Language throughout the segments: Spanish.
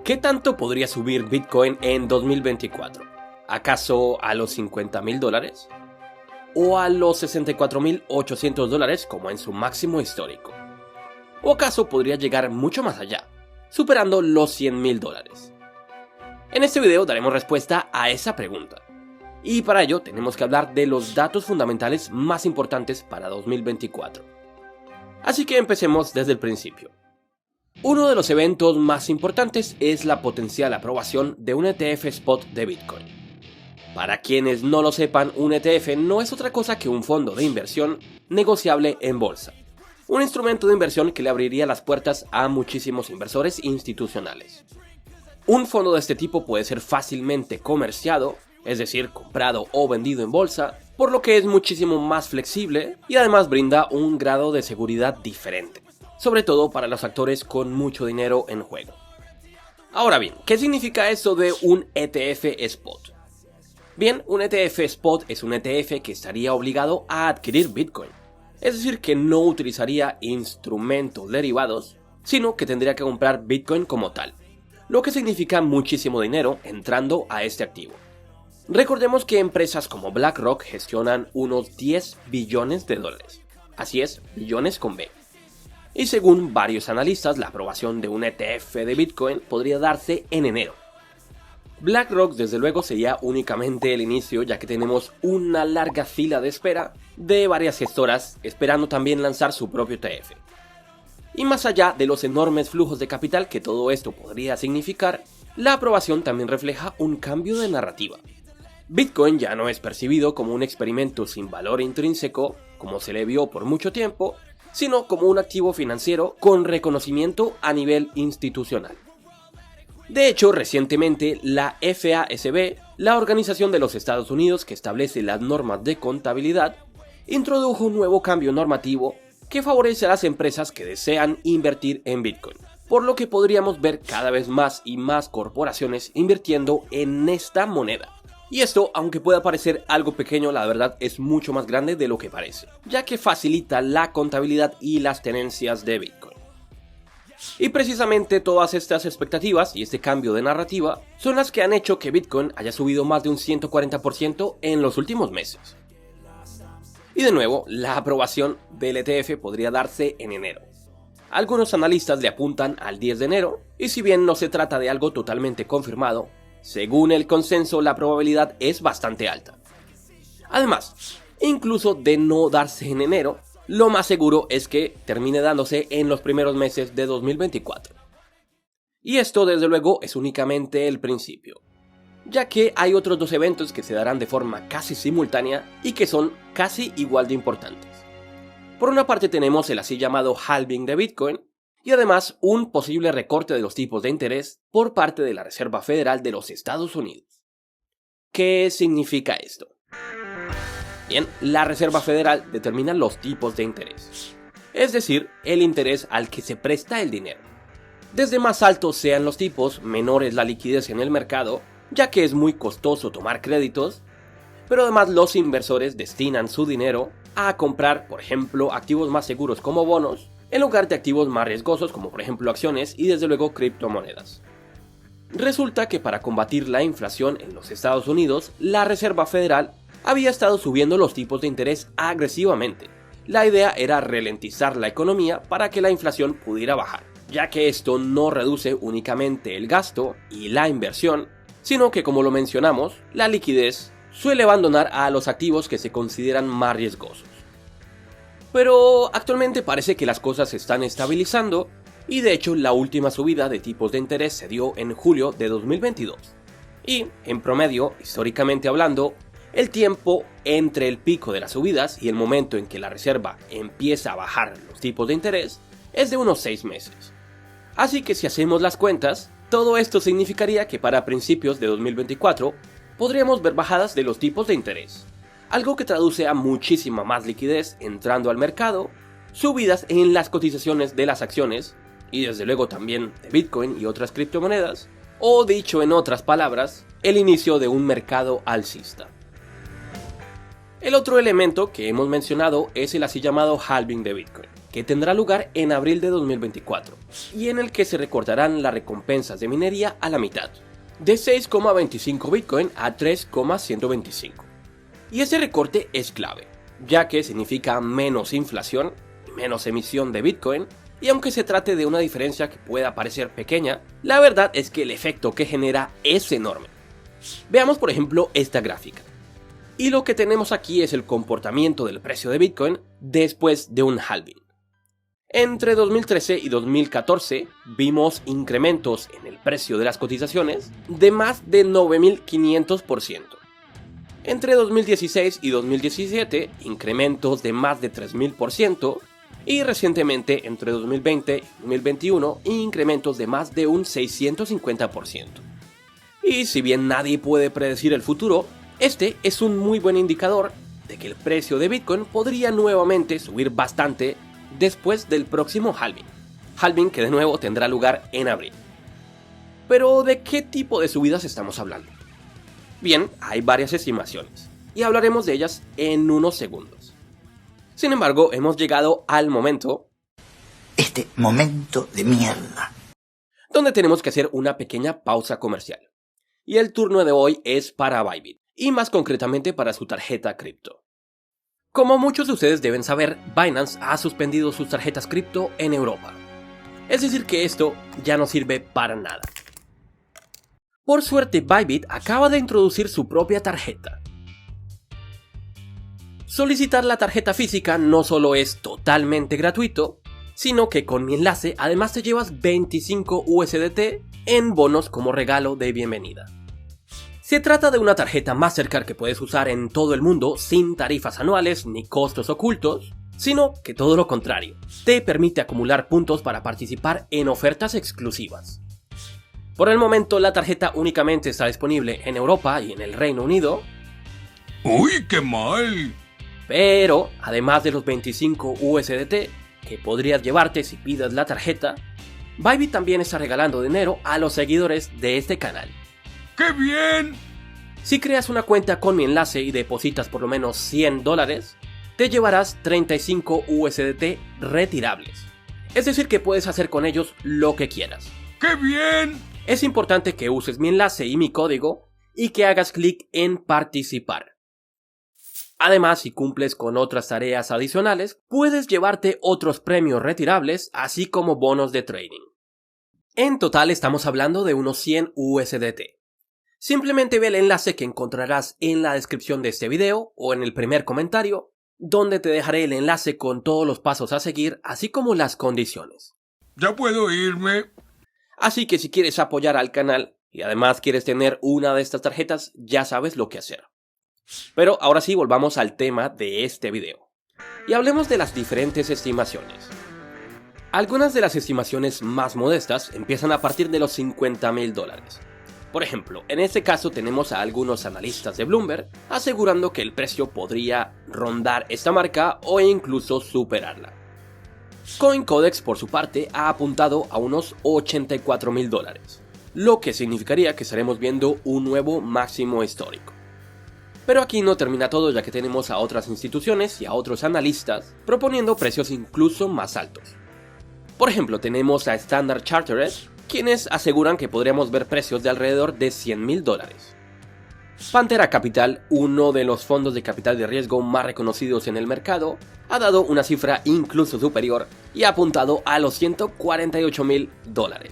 ¿Qué tanto podría subir Bitcoin en 2024? ¿Acaso a los $50,000? ¿O a los $64,800 como en su máximo histórico? ¿O acaso podría llegar mucho más allá, superando los $100,000? En este video daremos respuesta a esa pregunta. Y para ello tenemos que hablar de los datos fundamentales más importantes para 2024. Así que empecemos desde el principio. Uno de los eventos más importantes es la potencial aprobación de un ETF Spot de Bitcoin. Para quienes no lo sepan, un ETF no es otra cosa que un fondo de inversión negociable en bolsa. Un instrumento de inversión que le abriría las puertas a muchísimos inversores institucionales. Un fondo de este tipo puede ser fácilmente comerciado, es decir, comprado o vendido en bolsa, por lo que es muchísimo más flexible y además brinda un grado de seguridad diferente, sobre todo para los actores con mucho dinero en juego. Ahora bien, ¿qué significa eso de un ETF Spot? Bien, un ETF Spot es un ETF que estaría obligado a adquirir Bitcoin, es decir, que no utilizaría instrumentos derivados, sino que tendría que comprar Bitcoin como tal, lo que significa muchísimo dinero entrando a este activo. Recordemos que empresas como BlackRock gestionan unos $10 billones. Así es, billones con B. Y según varios analistas, la aprobación de un ETF de Bitcoin podría darse en enero. BlackRock desde luego sería únicamente el inicio, ya que tenemos una larga fila de espera de varias gestoras esperando también lanzar su propio ETF. Y más allá de los enormes flujos de capital que todo esto podría significar, la aprobación también refleja un cambio de narrativa. Bitcoin ya no es percibido como un experimento sin valor intrínseco, como se le vio por mucho tiempo, sino como un activo financiero con reconocimiento a nivel institucional. De hecho, recientemente la FASB, la organización de los Estados Unidos que establece las normas de contabilidad, introdujo un nuevo cambio normativo que favorece a las empresas que desean invertir en Bitcoin, por lo que podríamos ver cada vez más y más corporaciones invirtiendo en esta moneda. Y esto, aunque pueda parecer algo pequeño, la verdad es mucho más grande de lo que parece, ya que facilita la contabilidad y las tenencias de Bitcoin. Y precisamente todas estas expectativas y este cambio de narrativa son las que han hecho que Bitcoin haya subido más de un 140% en los últimos meses. Y de nuevo, la aprobación del ETF podría darse en enero. Algunos analistas le apuntan al 10 de enero, y si bien no se trata de algo totalmente confirmado, según el consenso la probabilidad es bastante alta. Además, incluso de no darse en enero, lo más seguro es que termine dándose en los primeros meses de 2024. Y esto desde luego es únicamente el principio, ya que hay otros dos eventos que se darán de forma casi simultánea y que son casi igual de importantes. Por una parte tenemos el así llamado halving de Bitcoin, y además un posible recorte de los tipos de interés por parte de la Reserva Federal de los Estados Unidos. ¿Qué significa esto? Bien, la Reserva Federal determina los tipos de interés, es decir, el interés al que se presta el dinero. Desde más altos sean los tipos, menor es la liquidez en el mercado, ya que es muy costoso tomar créditos, pero además los inversores destinan su dinero a comprar, por ejemplo, activos más seguros como bonos, en lugar de activos más riesgosos como por ejemplo acciones y desde luego criptomonedas. Resulta que para combatir la inflación en los Estados Unidos, la Reserva Federal había estado subiendo los tipos de interés agresivamente. La idea era ralentizar la economía para que la inflación pudiera bajar, ya que esto no reduce únicamente el gasto y la inversión, sino que, como lo mencionamos, la liquidez suele abandonar a los activos que se consideran más riesgosos. Pero actualmente parece que las cosas se están estabilizando y de hecho la última subida de tipos de interés se dio en julio de 2022. Y, en promedio, históricamente hablando, el tiempo entre el pico de las subidas y el momento en que la reserva empieza a bajar los tipos de interés es de unos 6 meses. Así que si hacemos las cuentas, todo esto significaría que para principios de 2024 podríamos ver bajadas de los tipos de interés, algo que traduce a muchísima más liquidez entrando al mercado, subidas en las cotizaciones de las acciones y desde luego también de Bitcoin y otras criptomonedas, o dicho en otras palabras, el inicio de un mercado alcista. El otro elemento que hemos mencionado es el así llamado halving de Bitcoin. que tendrá lugar en abril de 2024 y en el que se recortarán las recompensas de minería a la mitad, de 6,25 Bitcoin a 3,125. Y ese recorte es clave, ya que significa menos inflación y menos emisión de Bitcoin, y aunque se trate de una diferencia que pueda parecer pequeña, la verdad es que el efecto que genera es enorme. Veamos por ejemplo esta gráfica. Y lo que tenemos aquí es el comportamiento del precio de Bitcoin después de un halving. Entre 2013 y 2014 vimos incrementos en el precio de las cotizaciones de más de 9.500%. Entre 2016 y 2017 incrementos de más de 3.000%. Y recientemente, entre 2020 y 2021, incrementos de más de un 650%. Y si bien nadie puede predecir el futuro, este es un muy buen indicador de que el precio de Bitcoin podría nuevamente subir bastante después del próximo halving que de nuevo tendrá lugar en abril. Pero ¿de qué tipo de subidas estamos hablando? Bien, hay varias estimaciones, y hablaremos de ellas en unos segundos. Sin embargo, hemos llegado al momento... Este momento de mierda. Donde tenemos que hacer una pequeña pausa comercial. Y el turno de hoy es para Bybit, y más concretamente para su tarjeta cripto. Como muchos de ustedes deben saber, Binance ha suspendido sus tarjetas cripto en Europa. Es decir que esto ya no sirve para nada. Por suerte, Bybit acaba de introducir su propia tarjeta. Solicitar la tarjeta física no solo es totalmente gratuito, sino que con mi enlace además te llevas 25 USDT en bonos como regalo de bienvenida. Se trata de una tarjeta Mastercard que puedes usar en todo el mundo sin tarifas anuales ni costos ocultos, sino que todo lo contrario, te permite acumular puntos para participar en ofertas exclusivas. Por el momento la tarjeta únicamente está disponible en Europa y en el Reino Unido. ¡Uy, qué mal! Pero, además de los 25 USDT que podrías llevarte si pidas la tarjeta, Bybit también está regalando dinero a los seguidores de este canal. ¡Qué bien! Si creas una cuenta con mi enlace y depositas por lo menos $100, te llevarás 35 USDT retirables. Es decir que puedes hacer con ellos lo que quieras. ¡Qué bien! Es importante que uses mi enlace y mi código y que hagas clic en participar. Además, si cumples con otras tareas adicionales, puedes llevarte otros premios retirables, así como bonos de trading. En total estamos hablando de unos 100 USDT. Simplemente ve el enlace que encontrarás en la descripción de este video o en el primer comentario, donde te dejaré el enlace con todos los pasos a seguir, así como las condiciones. ¿Ya puedo irme? Así que si quieres apoyar al canal y además quieres tener una de estas tarjetas, ya sabes lo que hacer. Pero ahora sí, volvamos al tema de este video. Y hablemos de las diferentes estimaciones. Algunas de las estimaciones más modestas empiezan a partir de los $50.000. Por ejemplo, en este caso tenemos a algunos analistas de Bloomberg asegurando que el precio podría rondar esta marca o incluso superarla. CoinCodex por su parte ha apuntado a unos $84.000, lo que significaría que estaremos viendo un nuevo máximo histórico. Pero aquí no termina todo, ya que tenemos a otras instituciones y a otros analistas proponiendo precios incluso más altos. Por ejemplo, tenemos a Standard Chartered, quienes aseguran que podríamos ver precios de alrededor de $100.000. Pantera Capital, uno de los fondos de capital de riesgo más reconocidos en el mercado, ha dado una cifra incluso superior y ha apuntado a los $148.000.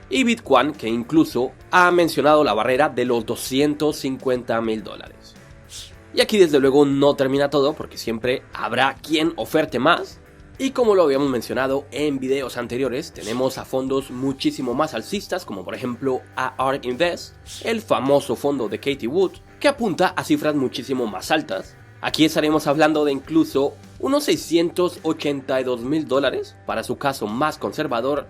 Y Bitcoin, que incluso ha mencionado la barrera de los $250.000. Y aquí desde luego no termina todo, porque siempre habrá quien oferte más. Y como lo habíamos mencionado en videos anteriores, tenemos a fondos muchísimo más alcistas, como por ejemplo a ARK Invest, el famoso fondo de Cathie Wood, que apunta a cifras muchísimo más altas. Aquí estaremos hablando de incluso unos $682.000 para su caso más conservador.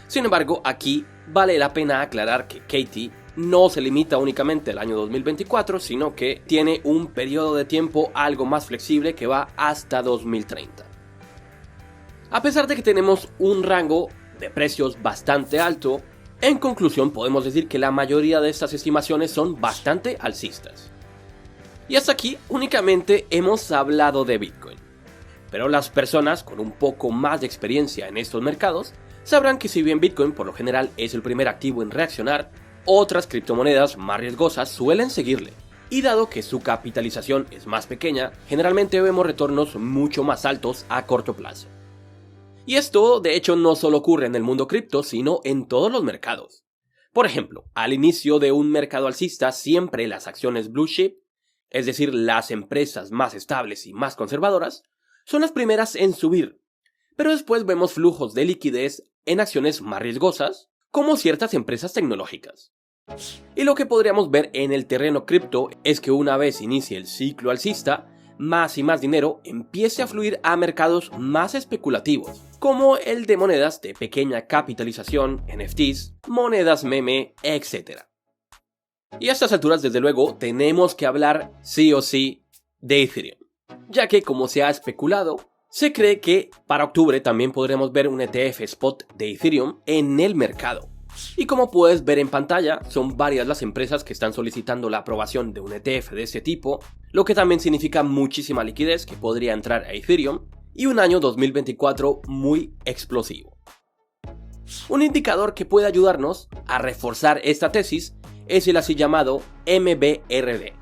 Sin embargo, aquí vale la pena aclarar que Cathie no se limita únicamente al año 2024, sino que tiene un periodo de tiempo algo más flexible que va hasta 2030. A pesar de que tenemos un rango de precios bastante alto, en conclusión podemos decir que la mayoría de estas estimaciones son bastante alcistas. Y hasta aquí únicamente hemos hablado de Bitcoin. pero las personas con un poco más de experiencia en estos mercados sabrán que si bien Bitcoin por lo general es el primer activo en reaccionar, otras criptomonedas más riesgosas suelen seguirle. Y dado que su capitalización es más pequeña, generalmente vemos retornos mucho más altos a corto plazo. Y esto de hecho no solo ocurre en el mundo cripto, sino en todos los mercados. Por ejemplo, al inicio de un mercado alcista siempre las acciones blue chip, es decir, las empresas más estables y más conservadoras, son las primeras en subir. Pero después vemos flujos de liquidez en acciones más riesgosas, como ciertas empresas tecnológicas. Y lo que podríamos ver en el terreno cripto es que una vez inicie el ciclo alcista, más y más dinero empiece a fluir a mercados más especulativos, como el de monedas de pequeña capitalización, NFTs, monedas meme, etc. Y a estas alturas, desde luego, tenemos que hablar sí o sí de Ethereum, ya que como se ha especulado, se cree que para octubre también podremos ver un ETF spot de Ethereum en el mercado. Y como puedes ver en pantalla, son varias las empresas que están solicitando la aprobación de un ETF de este tipo, lo que también significa muchísima liquidez que podría entrar a Ethereum y un año 2024 muy explosivo. Un indicador que puede ayudarnos a reforzar esta tesis es el así llamado MBRD.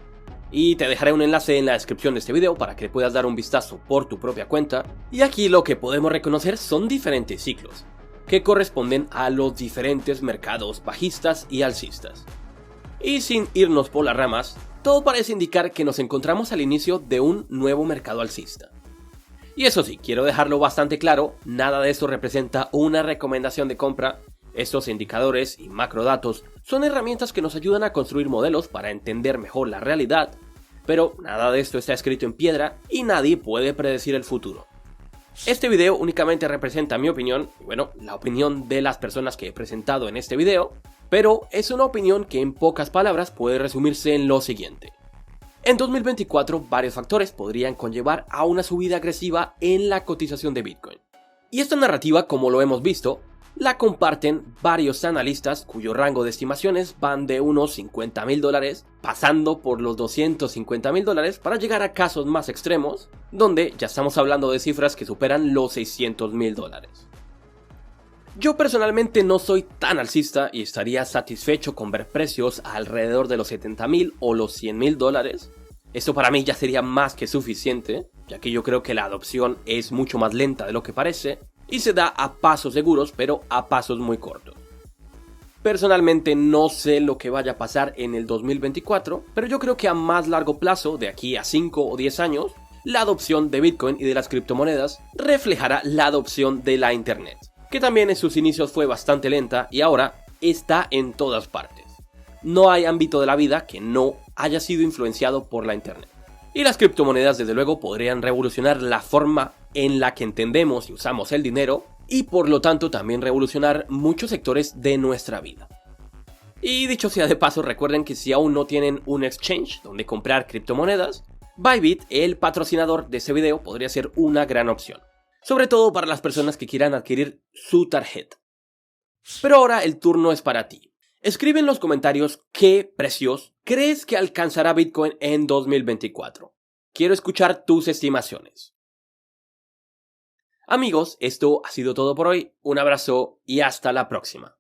Y te dejaré un enlace en la descripción de este video para que puedas dar un vistazo por tu propia cuenta. Y aquí lo que podemos reconocer son diferentes ciclos, que corresponden a los diferentes mercados bajistas y alcistas. Y sin irnos por las ramas, todo parece indicar que nos encontramos al inicio de un nuevo mercado alcista. Y eso sí, quiero dejarlo bastante claro, nada de esto representa una recomendación de compra. Estos indicadores y macrodatos son herramientas que nos ayudan a construir modelos para entender mejor la realidad, pero nada de esto está escrito en piedra y nadie puede predecir el futuro. Este video únicamente representa mi opinión, y bueno, la opinión de las personas que he presentado en este video, pero es una opinión que en pocas palabras puede resumirse en lo siguiente. En 2024 varios factores podrían conllevar a una subida agresiva en la cotización de Bitcoin. Y esta narrativa, como lo hemos visto, la comparten varios analistas cuyo rango de estimaciones van de unos $50,000 pasando por los $250,000 para llegar a casos más extremos donde ya estamos hablando de cifras que superan los $600,000. Yo personalmente no soy tan alcista y estaría satisfecho con ver precios alrededor de los $70,000 o los $100,000. Esto para mí ya sería más que suficiente, ya que yo creo que la adopción es mucho más lenta de lo que parece y se da a pasos seguros, pero a pasos muy cortos. Personalmente no sé lo que vaya a pasar en el 2024, pero yo creo que a más largo plazo, de aquí a 5 o 10 años, la adopción de Bitcoin y de las criptomonedas reflejará la adopción de la Internet, que también en sus inicios fue bastante lenta y ahora está en todas partes. No hay ámbito de la vida que no haya sido influenciado por la Internet. Y las criptomonedas desde luego podrían revolucionar la forma en la que entendemos y usamos el dinero y por lo tanto también revolucionar muchos sectores de nuestra vida. Y dicho sea de paso, recuerden que si aún no tienen un exchange donde comprar criptomonedas, Bybit, el patrocinador de este video, podría ser una gran opción. Sobre todo para las personas que quieran adquirir su tarjeta. Pero ahora el turno es para ti. Escribe en los comentarios qué precios crees que alcanzará Bitcoin en 2024. Quiero escuchar tus estimaciones. Amigos, esto ha sido todo por hoy. Un abrazo y hasta la próxima.